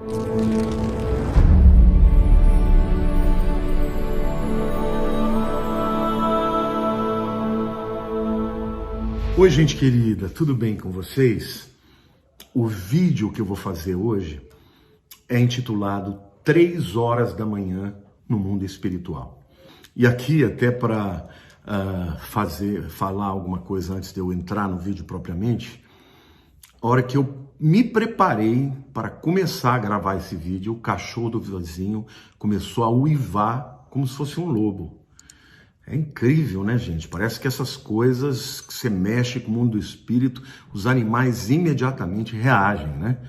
Oi, gente querida, tudo bem com vocês? O vídeo que eu vou fazer hoje é intitulado 3 horas da manhã no mundo espiritual. E aqui, até para falar alguma coisa antes de eu entrar no vídeo propriamente, a hora que eu me preparei para começar a gravar esse vídeo, o cachorro do vizinho começou a uivar como se fosse um lobo. É incrível, né, gente? Parece que essas coisas que você mexe com o mundo do espírito, os animais imediatamente reagem, né?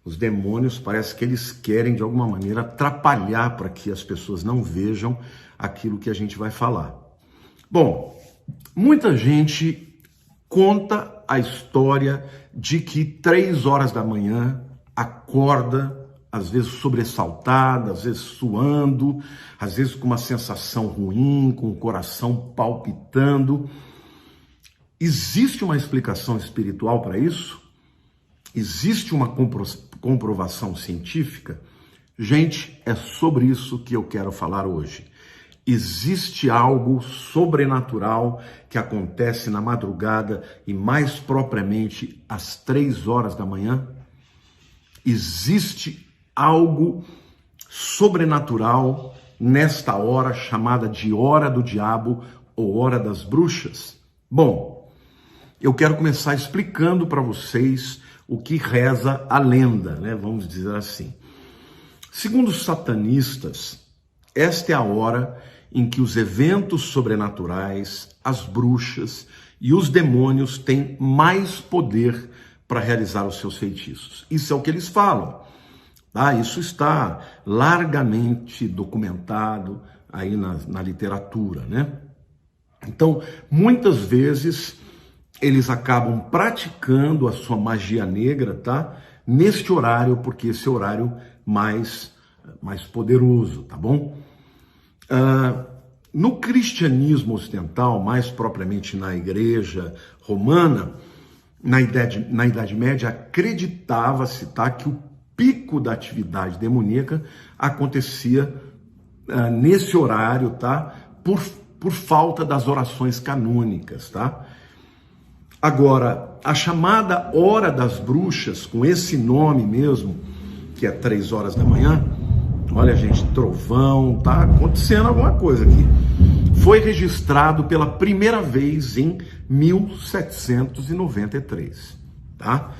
Os demônios parece que eles querem, de alguma maneira, atrapalhar para que as pessoas não vejam aquilo que a gente vai falar. Bom, muita gente conta a história de que 3 horas da manhã acorda, às vezes sobressaltada, às vezes suando, às vezes com uma sensação ruim, com o coração palpitando. Existe uma explicação espiritual para isso? Existe uma comprovação científica? Gente, é sobre isso que eu quero falar hoje. Existe algo sobrenatural que acontece na madrugada e mais propriamente às 3 horas da manhã? Existe algo sobrenatural nesta hora chamada de hora do diabo ou hora das bruxas? Bom, eu quero começar explicando para vocês o que reza a lenda, né? Vamos dizer assim. Segundo os satanistas, esta é a hora em que os eventos sobrenaturais, as bruxas e os demônios têm mais poder para realizar os seus feitiços. Isso é o que eles falam. Isso está largamente documentado aí na literatura, né? Então, muitas vezes, eles acabam praticando a sua magia negra, tá? Neste horário, porque esse horário mais poderoso, tá bom? No cristianismo ocidental, mais propriamente na igreja romana, na Idade Média, acreditava-se, tá, que o pico da atividade demoníaca acontecia nesse horário, tá? Por falta das orações canônicas, tá? Agora, a chamada Hora das Bruxas, com esse nome mesmo, que é 3 horas da manhã, olha, gente, trovão, tá acontecendo alguma coisa aqui. Foi registrado pela primeira vez em 1793, tá?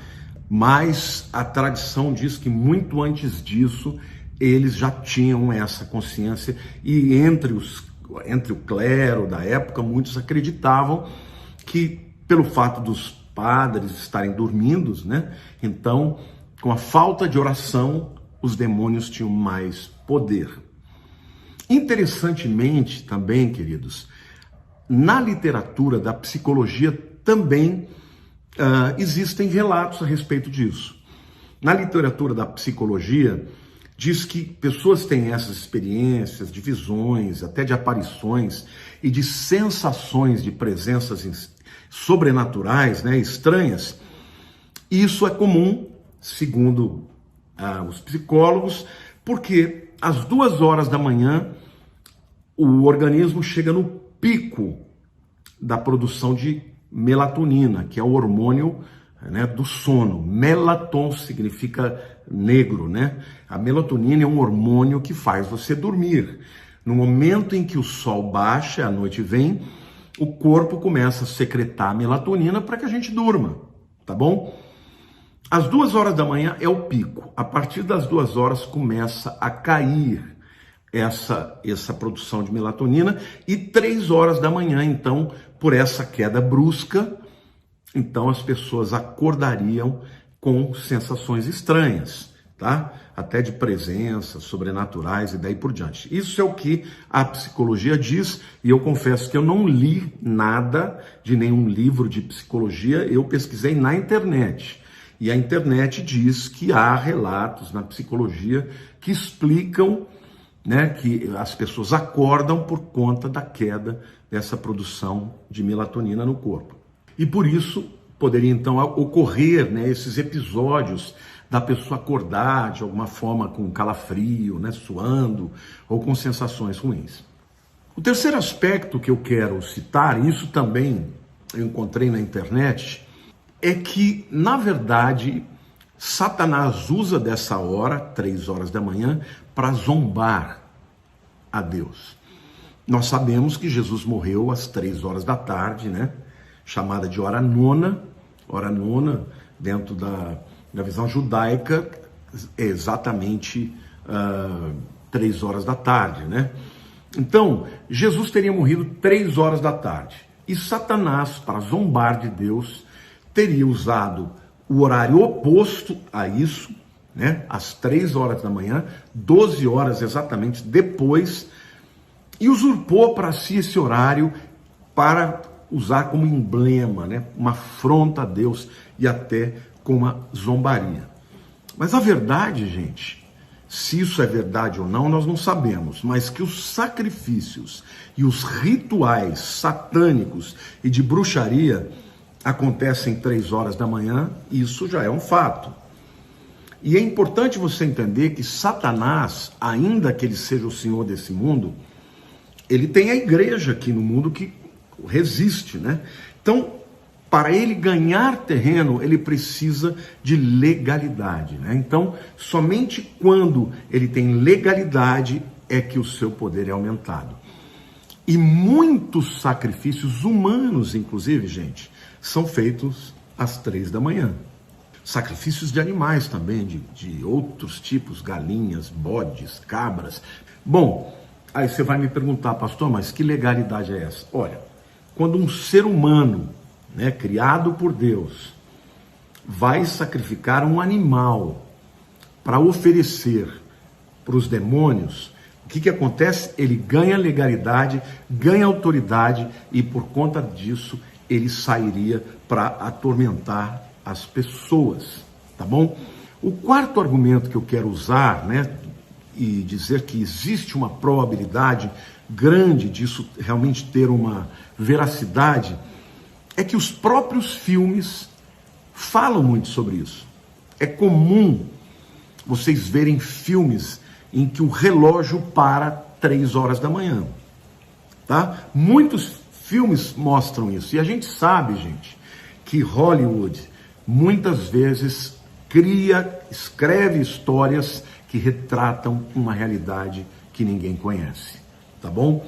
Mas a tradição diz que muito antes disso eles já tinham essa consciência e entre o clero da época muitos acreditavam que pelo fato dos padres estarem dormindo, né? Então, com a falta de oração, os demônios tinham mais poder. Interessantemente também, queridos, na literatura da psicologia também existem relatos a respeito disso. Na literatura da psicologia, diz que pessoas têm essas experiências de visões, até de aparições e de sensações de presenças sobrenaturais, né, estranhas. Isso é comum, segundo os psicólogos, porque às 2 horas da manhã o organismo chega no pico da produção de melatonina, que é o hormônio, né, do sono. Melaton significa negro, né? A melatonina é um hormônio que faz você dormir. No momento em que o sol baixa, a noite vem, o corpo começa a secretar melatonina para que a gente durma, tá bom? Às 2 horas da manhã é o pico. A partir das 2 horas começa a cair essa produção de melatonina e 3 horas da manhã, então, por essa queda brusca, então as pessoas acordariam com sensações estranhas, tá? Até de presenças sobrenaturais e daí por diante. Isso é o que a psicologia diz, e eu confesso que eu não li nada de nenhum livro de psicologia, eu pesquisei na internet. E a internet diz que há relatos na psicologia que explicam, né, que as pessoas acordam por conta da queda dessa produção de melatonina no corpo. E por isso poderia então ocorrer, né, esses episódios da pessoa acordar de alguma forma com calafrio, né, suando ou com sensações ruins. O terceiro aspecto que eu quero citar, e isso também eu encontrei na internet, é que, na verdade, Satanás usa dessa hora, 3 horas da manhã, para zombar a Deus. Nós sabemos que Jesus morreu às 3 horas da tarde, né? Chamada de hora nona, dentro da visão judaica, é exatamente 3 horas da tarde, né? Então, Jesus teria morrido 3 horas da tarde. E Satanás, para zombar de Deus, teria usado o horário oposto a isso, né? Às 3 horas da manhã, 12 horas exatamente depois, e usurpou para si esse horário para usar como emblema, né? Uma afronta a Deus e até com uma zombaria. Mas a verdade, gente, se isso é verdade ou não, nós não sabemos, mas que os sacrifícios e os rituais satânicos e de bruxaria acontecem 3 horas da manhã, isso já é um fato. E é importante você entender que Satanás, ainda que ele seja o senhor desse mundo, ele tem a igreja aqui no mundo que resiste, né? Então, para ele ganhar terreno, ele precisa de legalidade, né? Então, somente quando ele tem legalidade é que o seu poder é aumentado. E muitos sacrifícios humanos, inclusive, gente, são feitos às 3 da manhã. Sacrifícios de animais também, de outros tipos, galinhas, bodes, cabras. Bom, aí você vai me perguntar, pastor, mas que legalidade é essa? Olha, quando um ser humano, né, criado por Deus, vai sacrificar um animal para oferecer para os demônios, o que acontece? Ele ganha legalidade, ganha autoridade e por conta disso ele sairia para atormentar as pessoas, tá bom? O quarto argumento que eu quero usar, né, e dizer que existe uma probabilidade grande disso realmente ter uma veracidade, é que os próprios filmes falam muito sobre isso. É comum vocês verem filmes em que o relógio para 3 horas da manhã, tá? Muitos filmes mostram isso. E a gente sabe, gente, que Hollywood muitas vezes escreve histórias que retratam uma realidade que ninguém conhece, tá bom?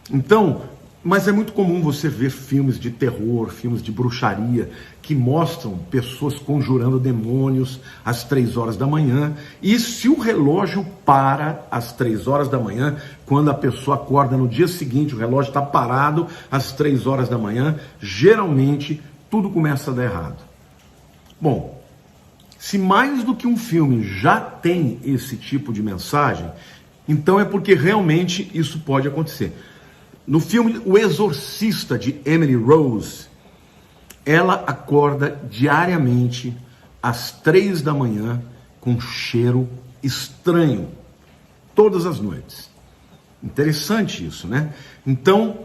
Então, mas é muito comum você ver filmes de terror, filmes de bruxaria, que mostram pessoas conjurando demônios às 3 horas da manhã. E se o relógio para às 3 horas da manhã, quando a pessoa acorda no dia seguinte, o relógio está parado às 3 horas da manhã, geralmente tudo começa a dar errado. Bom, se mais do que um filme já tem esse tipo de mensagem, então é porque realmente isso pode acontecer. No filme O Exorcista, de Emily Rose, ela acorda diariamente às 3 da manhã com um cheiro estranho, todas as noites. Interessante isso, né? Então,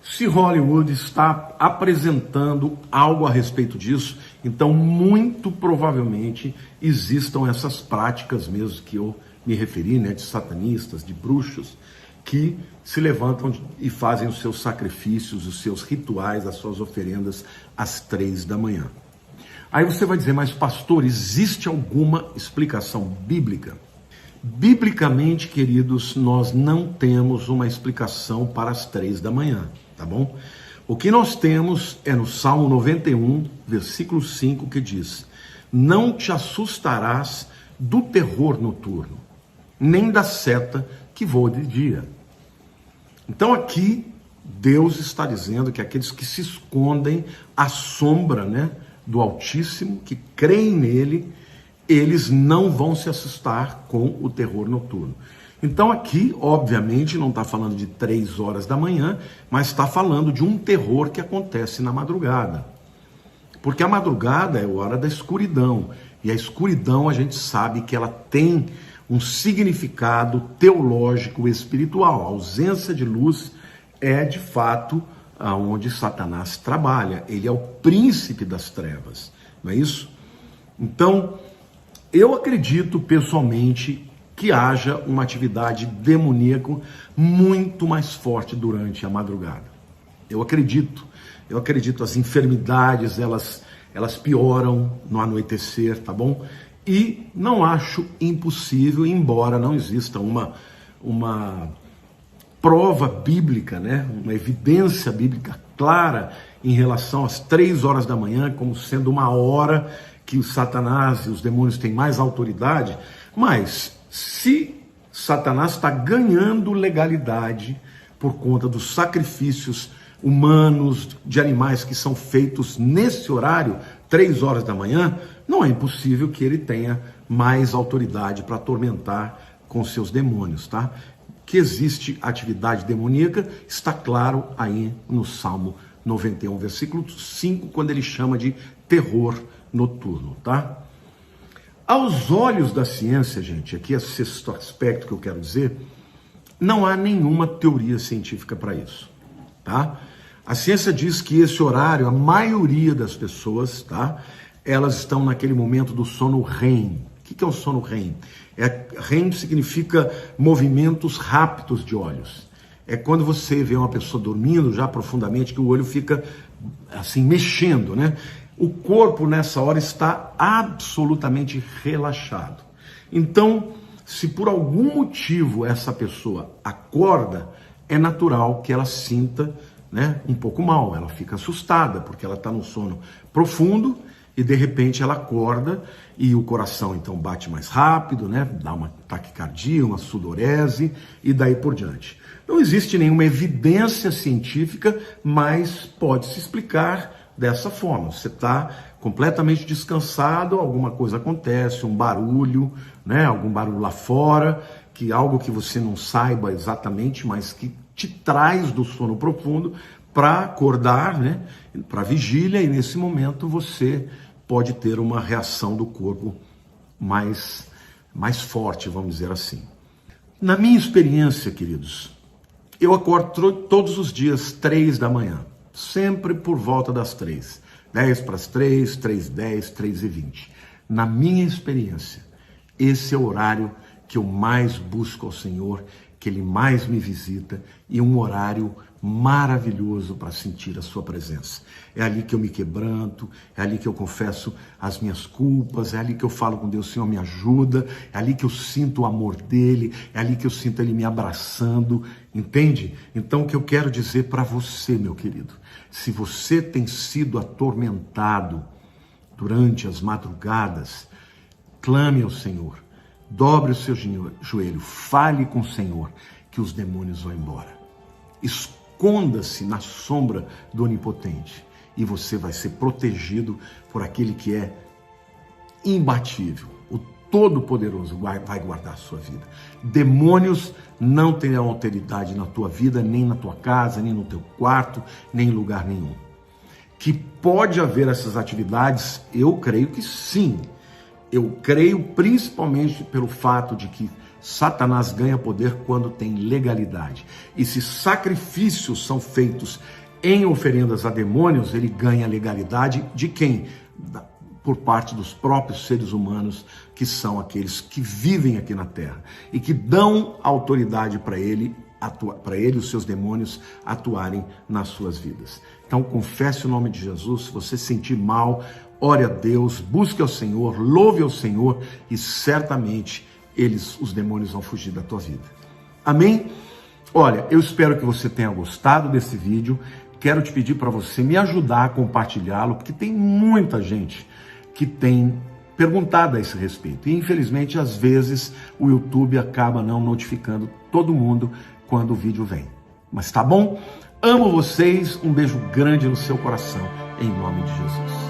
se Hollywood está apresentando algo a respeito disso, então muito provavelmente existam essas práticas mesmo que eu me referi, né, de satanistas, de bruxos, que se levantam e fazem os seus sacrifícios, os seus rituais, as suas oferendas às 3 da manhã. Aí você vai dizer, mas pastor, existe alguma explicação bíblica? Biblicamente, queridos, nós não temos uma explicação para as 3 da manhã, tá bom? O que nós temos é no Salmo 91, versículo 5, que diz: não te assustarás do terror noturno, nem da seta que voa de dia. Então aqui Deus está dizendo que aqueles que se escondem à sombra, né, do Altíssimo, que creem nele, eles não vão se assustar com o terror noturno. Então aqui, obviamente, não está falando de 3 horas da manhã, mas está falando de um terror que acontece na madrugada. Porque a madrugada é a hora da escuridão, e a escuridão a gente sabe que ela tem um significado teológico espiritual. A ausência de luz é, de fato, onde Satanás trabalha. Ele é o príncipe das trevas, não é isso? Então, Eu acredito pessoalmente que haja uma atividade demoníaca muito mais forte durante a madrugada. Eu acredito, as enfermidades, elas pioram no anoitecer, tá bom? E não acho impossível, embora não exista uma prova bíblica, né? Uma evidência bíblica clara em relação às 3 horas da manhã, como sendo uma hora que o Satanás e os demônios têm mais autoridade, mas se Satanás está ganhando legalidade por conta dos sacrifícios humanos de animais que são feitos nesse horário, 3 horas da manhã, não é impossível que ele tenha mais autoridade para atormentar com seus demônios, tá? Que existe atividade demoníaca, está claro aí no Salmo 91, versículo 5, quando ele chama de terror noturno, tá? Aos olhos da ciência, gente, aqui é o sexto aspecto que eu quero dizer, não há nenhuma teoria científica para isso, tá? A ciência diz que esse horário, a maioria das pessoas, tá? Elas estão naquele momento do sono REM. O que é o sono REM? REM significa movimentos rápidos de olhos. É quando você vê uma pessoa dormindo já profundamente, que o olho fica assim mexendo, né? O corpo nessa hora está absolutamente relaxado. Então, se por algum motivo essa pessoa acorda, é natural que ela sinta, né, um pouco mal, ela fica assustada, porque ela está num sono profundo e de repente ela acorda e o coração então bate mais rápido, né, dá uma taquicardia, uma sudorese e daí por diante. Não existe nenhuma evidência científica, mas pode se explicar dessa forma. Você está completamente descansado, alguma coisa acontece, um barulho, né, algum barulho lá fora, que algo que você não saiba exatamente, mas que te traz do sono profundo para acordar, né, para vigília, e nesse momento você pode ter uma reação do corpo mais forte, vamos dizer assim. Na minha experiência, queridos, eu acordo todos os dias 3 da manhã, sempre por volta das 3, 10 para as 3, 3:10, 3:20. Na minha experiência, esse é o horário que eu mais busco ao Senhor, que Ele mais me visita, e um horário maravilhoso para sentir a sua presença. É ali que eu me quebranto, é ali que eu confesso as minhas culpas, é ali que eu falo com Deus, Senhor, me ajuda, é ali que eu sinto o amor dEle, é ali que eu sinto Ele me abraçando, entende? Então o que eu quero dizer para você, meu querido, se você tem sido atormentado durante as madrugadas, clame ao Senhor, dobre o seu joelho, fale com o Senhor, que os demônios vão embora. Esconda-se na sombra do Onipotente e você vai ser protegido por aquele que é imbatível. O Todo-Poderoso vai guardar a sua vida. Demônios não terão autoridade na tua vida, nem na tua casa, nem no teu quarto, nem em lugar nenhum. Que pode haver essas atividades? Eu creio que sim. Eu creio principalmente pelo fato de que Satanás ganha poder quando tem legalidade. E se sacrifícios são feitos em oferendas a demônios, ele ganha legalidade de quem? Por parte dos próprios seres humanos, que são aqueles que vivem aqui na Terra e que dão autoridade para ele e os seus demônios atuarem nas suas vidas. Então confesse o nome de Jesus. Se você sentir mal, ore a Deus, busque ao Senhor, louve ao Senhor e certamente os demônios vão fugir da tua vida. Amém? Olha, eu espero que você tenha gostado desse vídeo. Quero te pedir para você me ajudar a compartilhá-lo, porque tem muita gente que tem perguntado a esse respeito. E infelizmente, às vezes, o YouTube acaba não notificando todo mundo quando o vídeo vem. Mas tá bom? Amo vocês, um beijo grande no seu coração, em nome de Jesus.